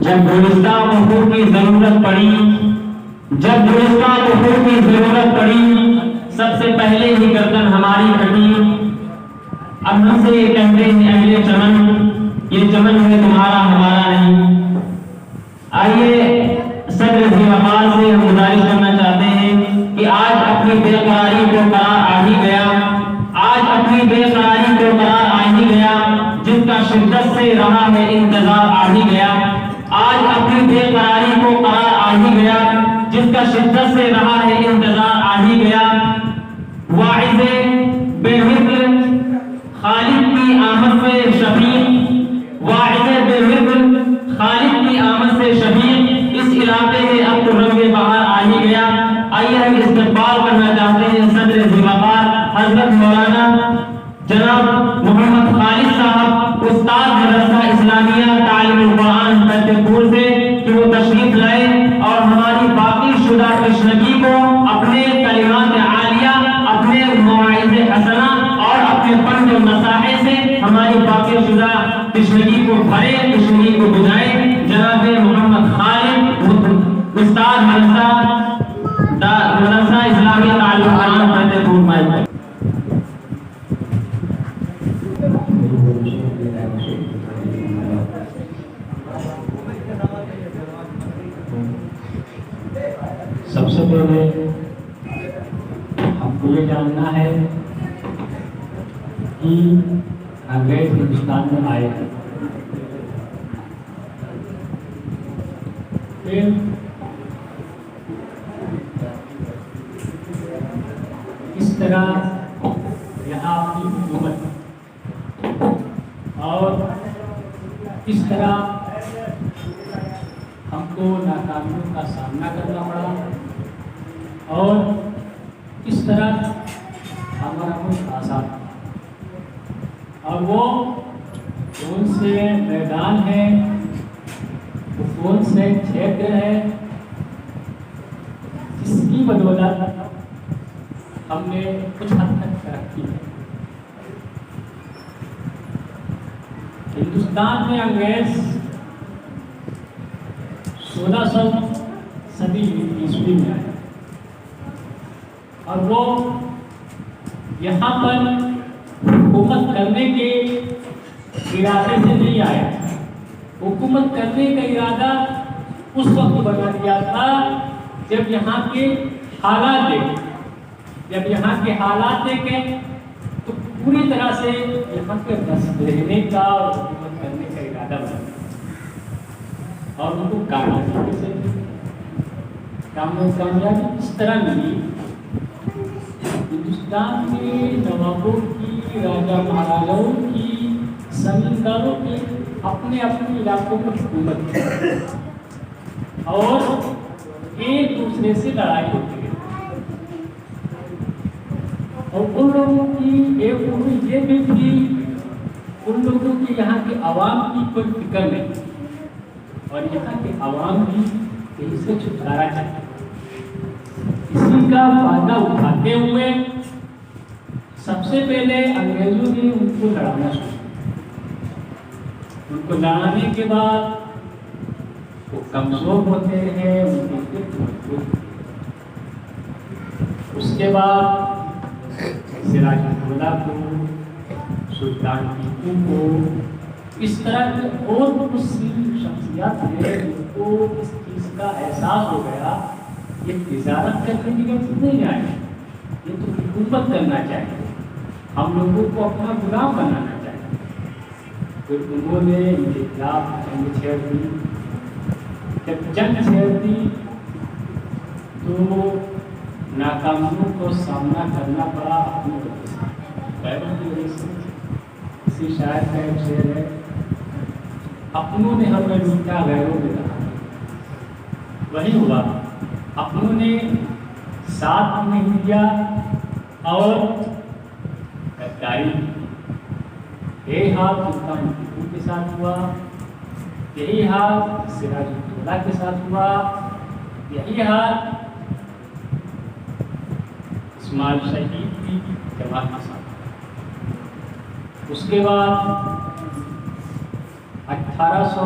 جب گلستان وقوع کی ضرورت پڑی، جب گلستان وقوع کی ضرورت پڑی، سب سے پہلے ہی گردن ہماری کٹی۔ اب ہم سے یہ کہتے ہیں اہل چمن، یہ چمن ہے تمہارا ہمارا نہیں۔ آئیے صدر ذی وقار سے ہم گزارش کرنا چاہتے ہیں کہ آج اپنی بے قراری کو قرار آ ہی گیا، آج اپنی بے قراری کو قرار آ ہی گیا، جس کا شدت سے رہا ہے انتظار آ ہی گیا، آج اپنی بے قراری کو قرار آ ہی گیا، جس کا شدت سے رہا ہے انتظار آ ہی گیا۔ واعظ بے مثل خالق کی آمد سے شفیق، واعظ بے مثل خالق کی آمد سے شفیق، اس علاقے میں اب تو رنگ بہار آ ہی گیا۔ آئیے ہم استقبال کرنا چاہتے ہیں صدر ذی وقار حضرت مولانا جناب محمد خالد صاحب، استاد مدرسہ اسلامیہ تعلیم القرآن فتح پور سے، کہ وہ تشریف لائے اور ہماری باقی شدہ تشنگی کو اپنے کلمات عالیہ، اپنے مواعظ حسنہ اور اپنے فن و نصاحت سے ہماری باقی شدہ تشنگی کو بھرے، تشنگی کو بجھائے۔ جناب محمد خالد استاد مدرسہ اسلامیہ تعلیم القرآن فتح پور میں۔ سب سے پہلے ہم کو یہ جاننا ہے کہ انگریز ہندوستان میں آئے ہیں، پھر کس طرح یہاں اپنی حکومت اور کس طرح ہم کو ناکامیوں کا سامنا کرنا پڑا اور کس طرح ہمارا کچھ آسان، اور وہ کون سے میدان ہے، وہ کون سے چھیتر ہے جس کی بدولت ہم نے کچھ حد تک ترقی ہے۔ ہندوستان میں انگریز 1600 صدی عیسوی میں آئے اور وہ یہاں پر حکومت کرنے کے ارادے سے نہیں آیا۔ حکومت کرنے کا ارادہ اس وقت بنا دیا تھا جب یہاں کے حالات دیکھے، جب یہاں کے حالات دیکھے تو پوری طرح سے یہاں پہ رہنے کا اور حکومت کرنے کا ارادہ بنا اور ان کو کامیابی سے کامیابی کس طرح ملی؟ ہندوستان کے نوابوں کی، راجا مہاراجاؤں کی، زمینداروں کی اپنے اپنے علاقوں میں حکومت کی اور ایک دوسرے سے لڑائی ہوتی ہے، اور ان لوگوں کی ایک امید یہ بھی تھی، ان لوگوں کی یہاں کے عوام کی کوئی فکر نہیں اور یہاں کے عوام بھی کہیں سے چھٹکارا چاہتے، اسی کا فائدہ اٹھاتے ہوئے سب سے پہلے انگریزوں نے ان کو لڑانا شروع کیا۔ ان کو لڑانے کے بعد وہ کمزور ہوتے رہے، ان کی فکر مضبوط، اس کے بعد سراج الدولہ کو، سلطان ٹیپو کو، اس طرح کے اور کچھ شخصیات ہیں جن کو اس چیز کا احساس ہو گیا یہ تجارت کرنے کی ضرورت نہیں آئی، یہ تو حکومت کرنا چاہیے، ہم لوگوں کو اپنا غلام بنانا چاہیے۔ پھر انہوں نے ان کے خلاف جنگ چھیڑ دی، جب جنگ چھیڑ دی تو ناکامیوں کو سامنا کرنا پڑا اپنی وجہ سے، غیروں کی وجہ سے۔ اسی شاعر کا ایک شعر ہے، اپنوں نے ہمیں لوٹا غیروں نے کہا، وہی ہوا، اپنوں نے ساتھ نہیں دیا اور غداری کی۔ یہی حال سلطان ٹیپو کے ساتھ ہوا، یہی حال سراج الدولہ کے ساتھ ہوا، یہی حال اسماعیل شہید کی جماعت کے ساتھ۔ اس کے بعد 1800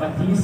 25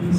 30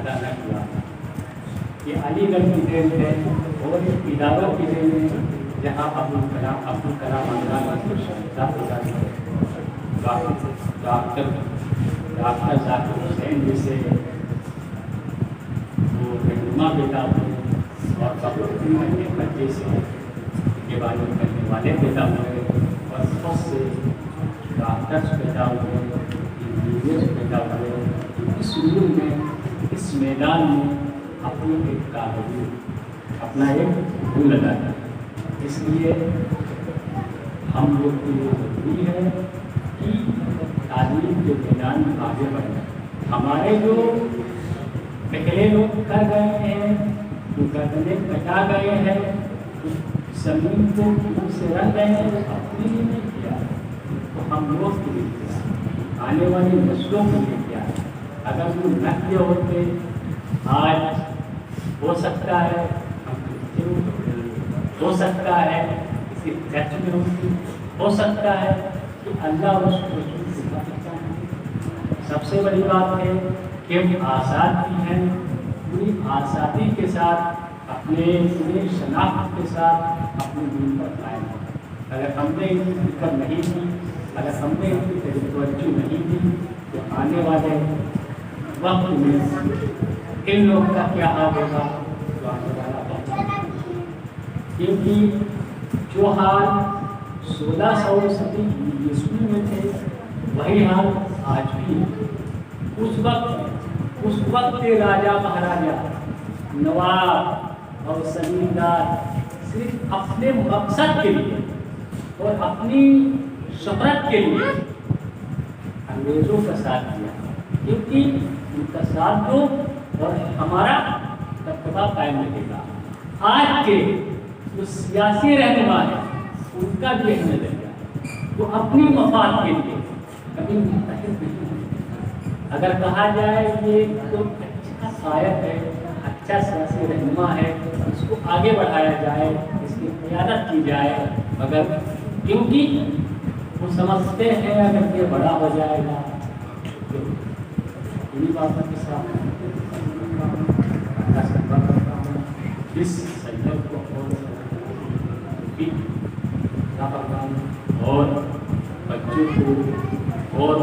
ادا نہ کیا. یہ علی گڑھ کی دین ہے اور اداروں کی دین ہے جہاں ابوالکلام آزاد ڈاکٹر ذاکر حسین جیسے وہ رہنما پیدا ہوئے اور بچے سے کے بارے میں کرنے والے پیدا ہوئے اور بہت سے ڈاکٹرس پیدا ہوئے, انجینئرس پیدا ہوئے. اس علم میں, اس میدان میں اپنی ایک کامیابی, اپنا ایک رول ادا کیا. اس لیے ہم لوگ کے لیے ضروری ہے کہ تعلیم کے میدان میں آگے بڑھیں. ہمارے جو پہلے لوگ کر گئے ہیں, جو گردنیں کٹا گئے ہیں, زمین کو ان سے رہ گئے ہیں, اپنے لیے نہیں کیا تو ہم لوگ کے لیے کیا, آنے والی نسلوں کے لیے کیا. اگر وہ نہ کیے ہوتے آج ہو سکتا ہے ہو سکتا ہے کسی ٹیسٹ میں ہوتی, ہو سکتا ہے کہ اللہ رسول سکھا سکتا ہے. سب سے بڑی بات ہے کہ ہم آزاد بھی ہیں, پوری آزادی کے ساتھ اپنے پورے شناخت کے ساتھ اپنے دین پر قائم ہیں. اگر ہم نے ان کی فکر نہیں کی, اگر ہم نے ان کی توجہ نہیں دی تو آنے والے وقت میں ان لوگوں کا کیا حال ہوگا تو آنے والا وقت. کیونکہ جو حال 1600 صدی عیسوی میں تھے وہی حال آج بھی ہے. اس وقت کے راجا مہاراجا, نواب اور زمیندار صرف اپنے مقصد کے لیے اور اپنی شہرت کے لیے انگریزوں کا ساتھ دیا, کیونکہ ان کا ساتھ دو اور ہمارا دبدبا قائم رہے گا. آج کے جو سیاسی رہنما ہے ان کا بھی یہی نظریہ ہے, وہ اپنی مفاد کے لیے کبھی متحد نہیں ہے. اگر کہا جائے یہ تو اچھا شاعر ہے, اچھا سیاسی رہنما ہے, اس کو آگے بڑھایا جائے, اس کی قیادت کی جائے, مگر کیونکہ وہ سمجھتے ہیں اگر یہ بڑا ہو جائے گا انہیں باتوں کے ساتھ اس سنجر کو اور بچوں کو اور